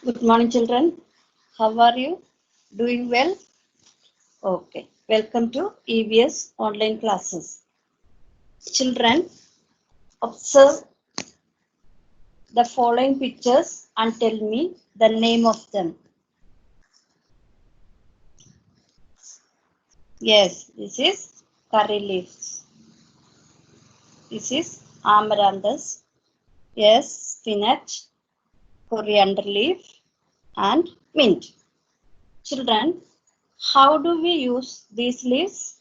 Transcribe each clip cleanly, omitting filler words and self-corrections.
Good morning, children. How are you? Doing well? Okay. Welcome to EVS online classes. Children, observe the following pictures and tell me the name of them. Yes, this is curry leaves. This is amaranthus. Yes, spinach, coriander leaf, and mint. Children, how do we use these leaves?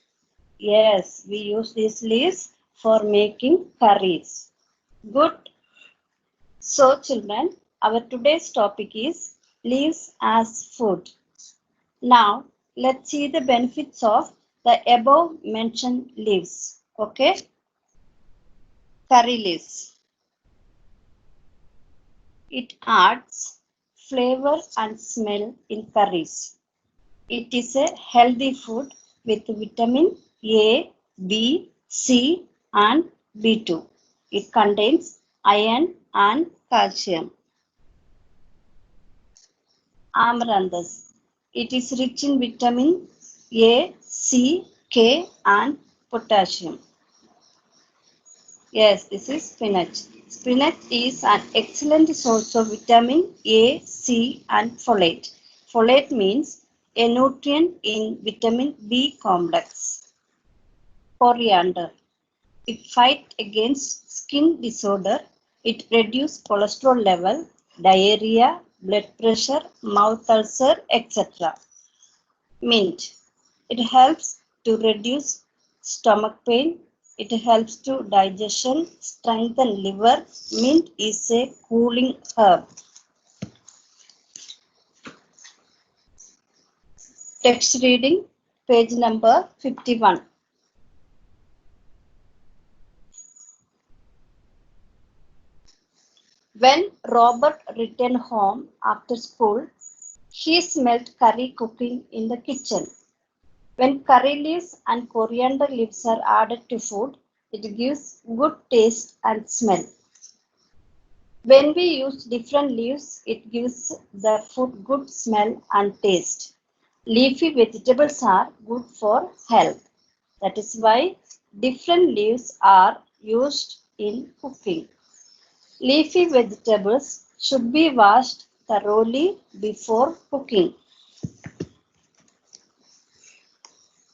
Yes, we use these leaves for making curries. Good. So, children, our today's topic is leaves as food. Now, let's see the benefits of the above mentioned leaves. Okay? Curry leaves. It adds flavor and smell in curries. It is a healthy food with vitamin A, B, C, and B2. It contains iron and calcium. Amaranthus. It is rich in vitamin A, C, K, and potassium. Yes, this is spinach. Spinach is an excellent source of vitamin A, C, and folate. Folate means a nutrient in vitamin B complex. Coriander. It fights against skin disorder. It reduces cholesterol level, diarrhea, blood pressure, mouth ulcer, etc. Mint. It helps to reduce stomach pain. It helps to digestion, strengthen liver. Mint is a cooling herb. Text reading, page number 51. When Robert returned home after school, he smelled curry cooking in the kitchen. When curry leaves and coriander leaves are added to food, it gives good taste and smell. When we use different leaves, it gives the food good smell and taste. Leafy vegetables are good for health. That is why different leaves are used in cooking. Leafy vegetables should be washed thoroughly before cooking.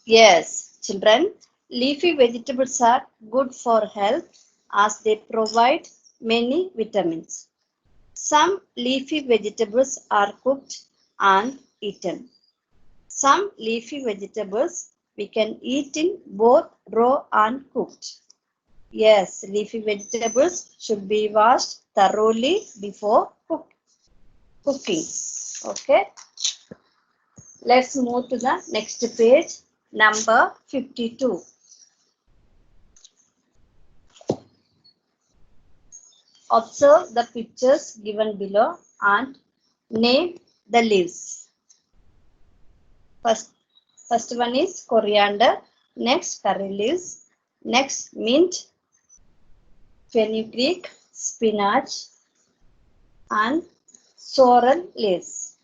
Yes, children, leafy vegetables are good for health as they provide many vitamins. Some leafy vegetables are cooked and eaten. Some leafy vegetables we can eat in both raw and cooked. Yes, leafy vegetables should be washed thoroughly before cooking. Okay. Let's move to the next page, number 52. Observe the pictures given below and name the leaves. First one is coriander, next curry leaves, next mint, fenugreek, spinach, and sorrel leaves.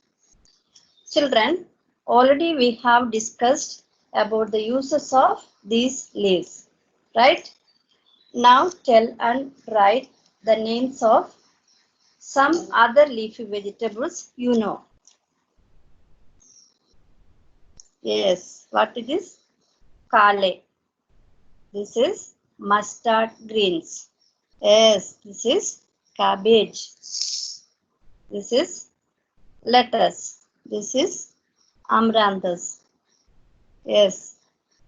Children, already we have discussed about the uses of these leaves, right? Now tell and write the names of some other leafy vegetables you know. Yes, what it is? Kale. This is mustard greens. Yes, this is cabbage. This is lettuce. This is amaranthus. Yes,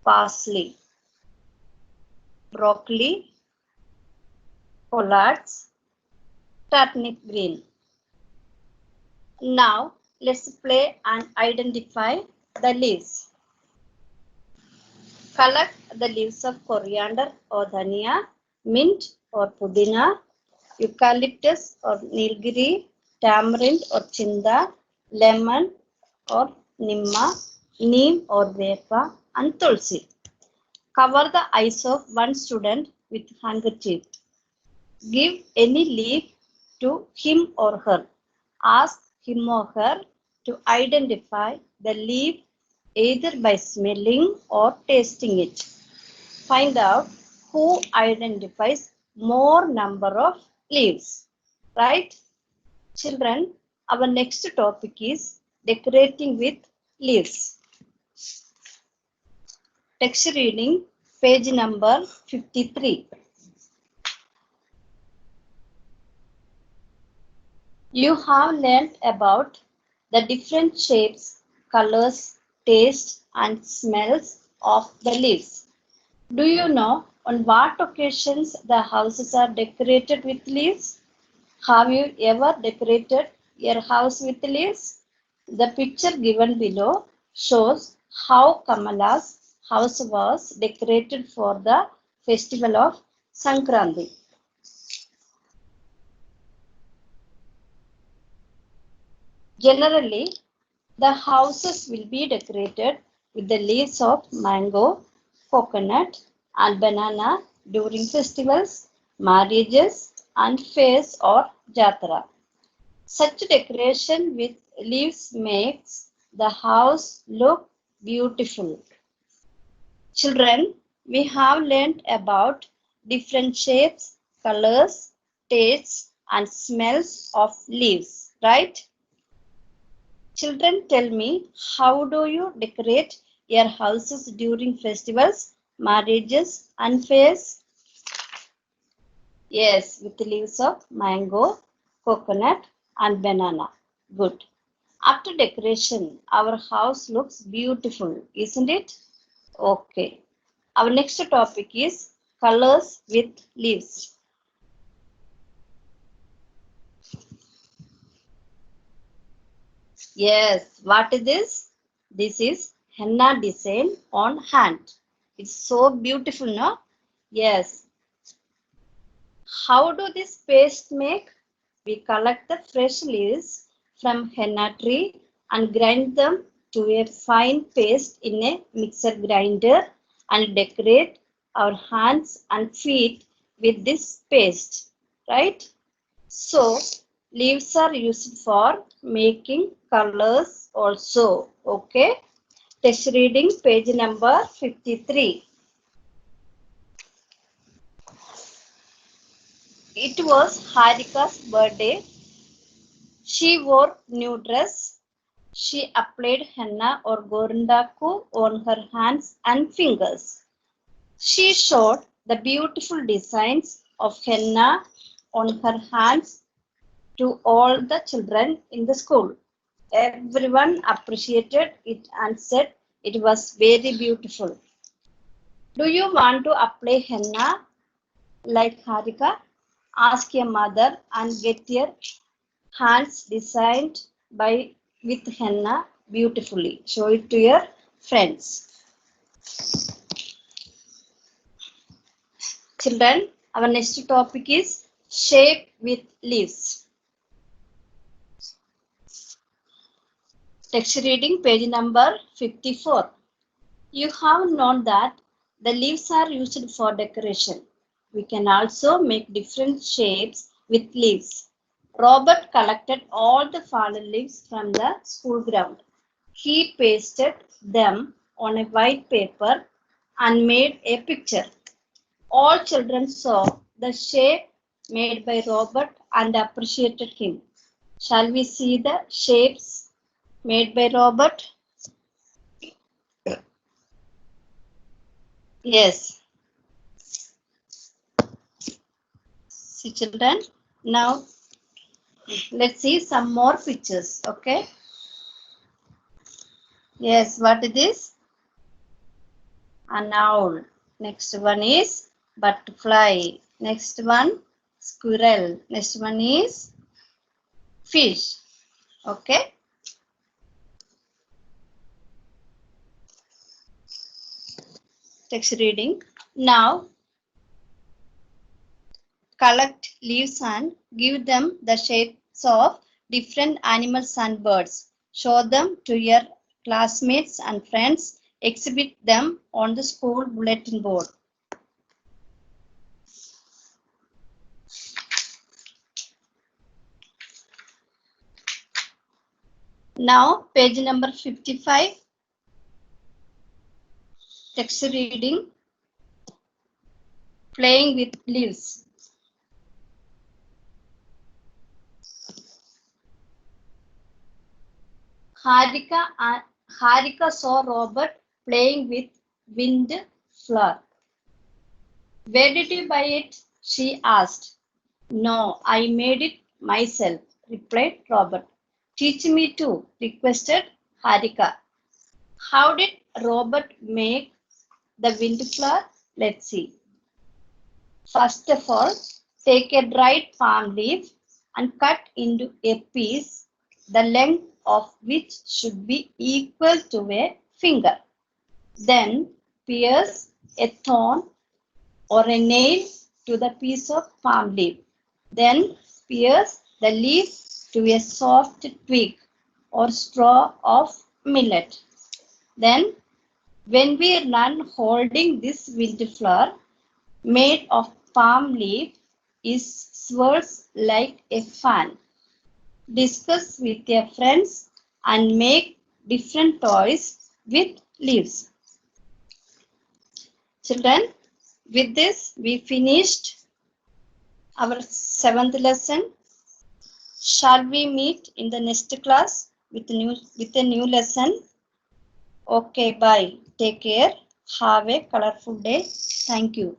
parsley, broccoli, collards, turnip green. Now let's play and identify the leaves. Collect the leaves of coriander or dhania, mint or pudina, eucalyptus or nilgiri, tamarind or chinda, lemon or nimma, neem or vepa, and tulsi. Cover the eyes of one student with handkerchief. Give any leaf to him or her. Ask him or her to identify the leaf either by smelling or tasting it. Find out who identifies more number of leaves. Right? Children, our next topic is decorating with leaves. Text reading, page number 53. You have learned about the different shapes, colors, taste, and smells of the leaves. Do you know on what occasions the houses are decorated with leaves? Have you ever decorated your house with leaves? The picture given below shows how Kamala's house was decorated for the festival of Sankranti. Generally, the houses will be decorated with the leaves of mango, coconut, and banana during festivals, marriages, and fairs or jatra. Such decoration with leaves makes the house look beautiful. Children, we have learned about different shapes, colors, tastes, and smells of leaves, right? Children, tell me, how do you decorate your houses during festivals, marriages, and fairs? Yes, with leaves of mango, coconut, and banana. Good. After decoration, our house looks beautiful, isn't it? Okay. Our next topic is colors with leaves. Yes, what is this? This is henna design on hand. It's so beautiful, no? Yes. How do this paste make? We collect the fresh leaves from henna tree and grind them to a fine paste in a mixer grinder and decorate our hands and feet with this paste, right? So, leaves are used for making colors also. Okay. Text reading, page number 53. It was Harika's birthday. She wore new dress. She applied henna or gorindaku on her hands and fingers. She showed the beautiful designs of henna on her hands to all the children in the school. Everyone appreciated it and said it was very beautiful. Do you want to apply henna like Harika? Ask your mother and get your hands designed by with henna beautifully. Show it to your friends. Children, our next topic is shape with leaves. Text reading, page number 54. You have known that the leaves are used for decoration. We can also make different shapes with leaves. Robert collected all the fallen leaves from the school ground. He pasted them on a white paper and made a picture. All children saw the shape made by Robert and appreciated him. Shall we see the shapes made by Robert? Yes. See children, now let's see some more pictures, okay? Yes, what is this? An owl. Next one is butterfly. Next one, squirrel. Next one is fish, okay? Text reading. Now, collect leaves and give them the shapes of different animals and birds. Show them to your classmates and friends. Exhibit them on the school bulletin board. Now, page number 55. Text reading. Playing with leaves. Harika saw Robert playing with wind flower. Where did you buy it? She asked. No, I made it myself, replied Robert. Teach me too, requested Harika. How did Robert make the wind flower? Let's see. First of all, take a dried palm leaf and cut into a piece the length of which should be equal to a finger. Then pierce a thorn or a nail to the piece of palm leaf. Then pierce the leaf to a soft twig or straw of millet. Then, when we run holding this wind flower made of palm leaf, it swirls like a fan. Discuss with your friends and make different toys with leaves. Children, with this we finished our 7th lesson. Shall we meet in the next class with a new lesson? Okay, bye. Take care. Have a colorful day. Thank you.